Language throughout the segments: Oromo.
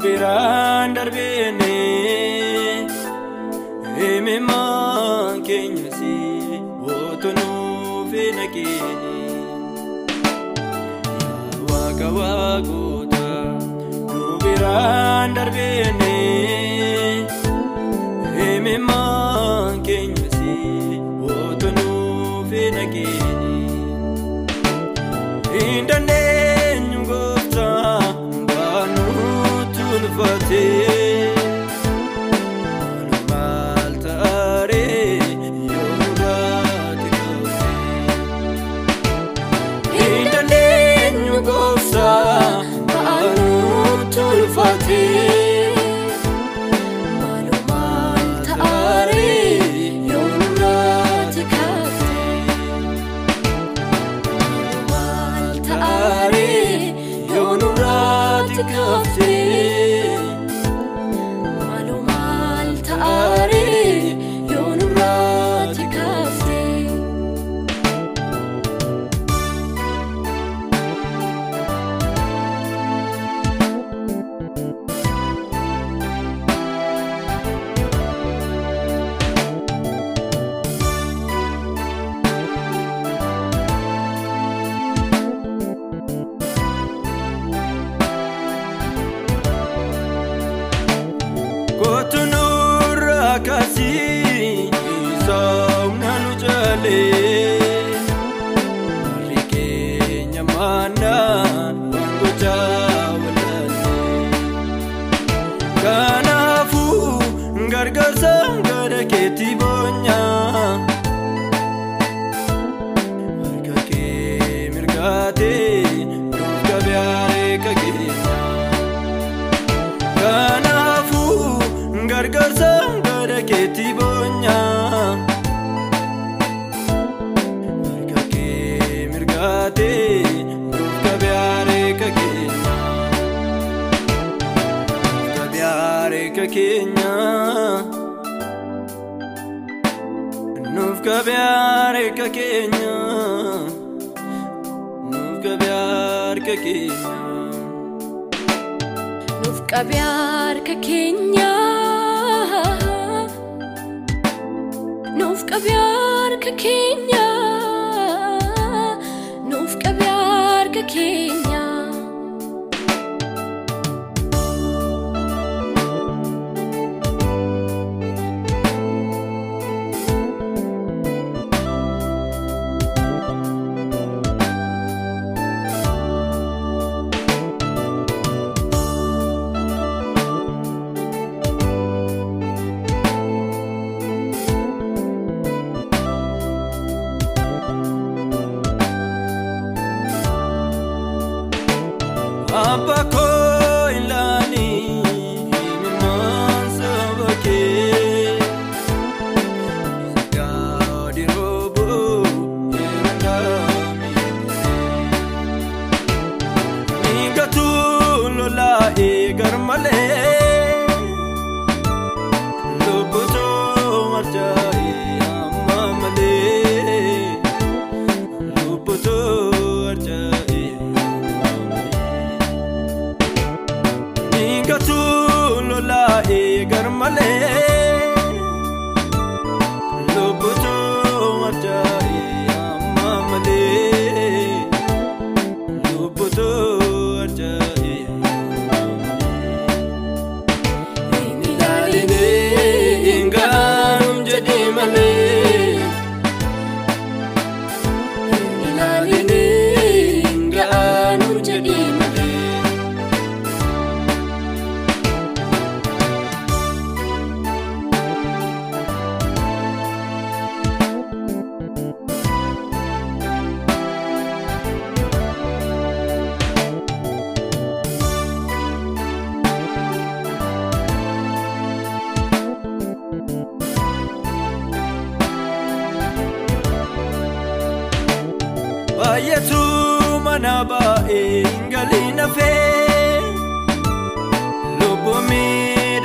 biraan darbine himimmaan keenyasi otonuuf naqine Waaqa waaqota nu biraan darbine himimmaan keenyasi otonuuf naqine Indandeenyu gooftaa baanuutu nufate maal ta'aree yoo muraate qabde Indandeenyu gooftaa baanuutu nufate maal ta'aree yoo muraate qabde Kafte malumal taare yonurati kafte Kotunura kasi saumna nujale Rikenya mana wango jawalane Kanafu gargarsa ngara keti bonya Marga ke mirgate nufka biare kagenya Gargarsa ngara keti bonya Marga ke mirgate nufka biare kagenya Nufka biare kagenya Nufka biare kagenya Nufka biare kagenya Nufka biare kagenya Nufka biarka Kenya Nufka biarka Kenya Apa ko ilani himimmaan sabake Gadi robo yerandami Nigatu lola egarmale Lobuto marjai amma male Lobuto marjai Lola egarmale Lobuto marjai amma male Lobuto marjai Inilaline inganum jadi male Inilaline inganum jadi male Bayetu manaba ingalina fe Lubumi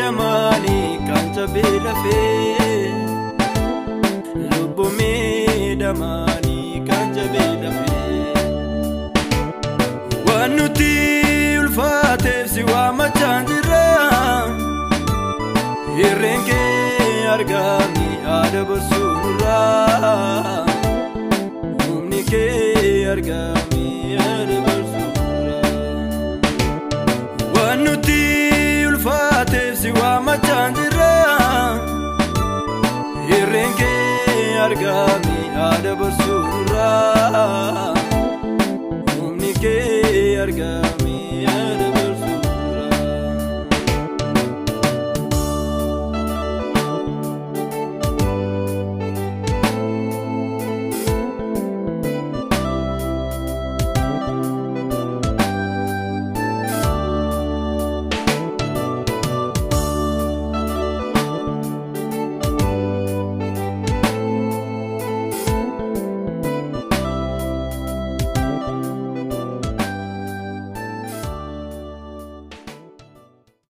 damani kanta bila fe Lubumi damani kanta bila fe Wanuti ulfate siwa machanjira argami ada bersurah humni ke argami ada bersurah wanuti ulfate siwa macandira irenge argami ada bersurah humni ke argami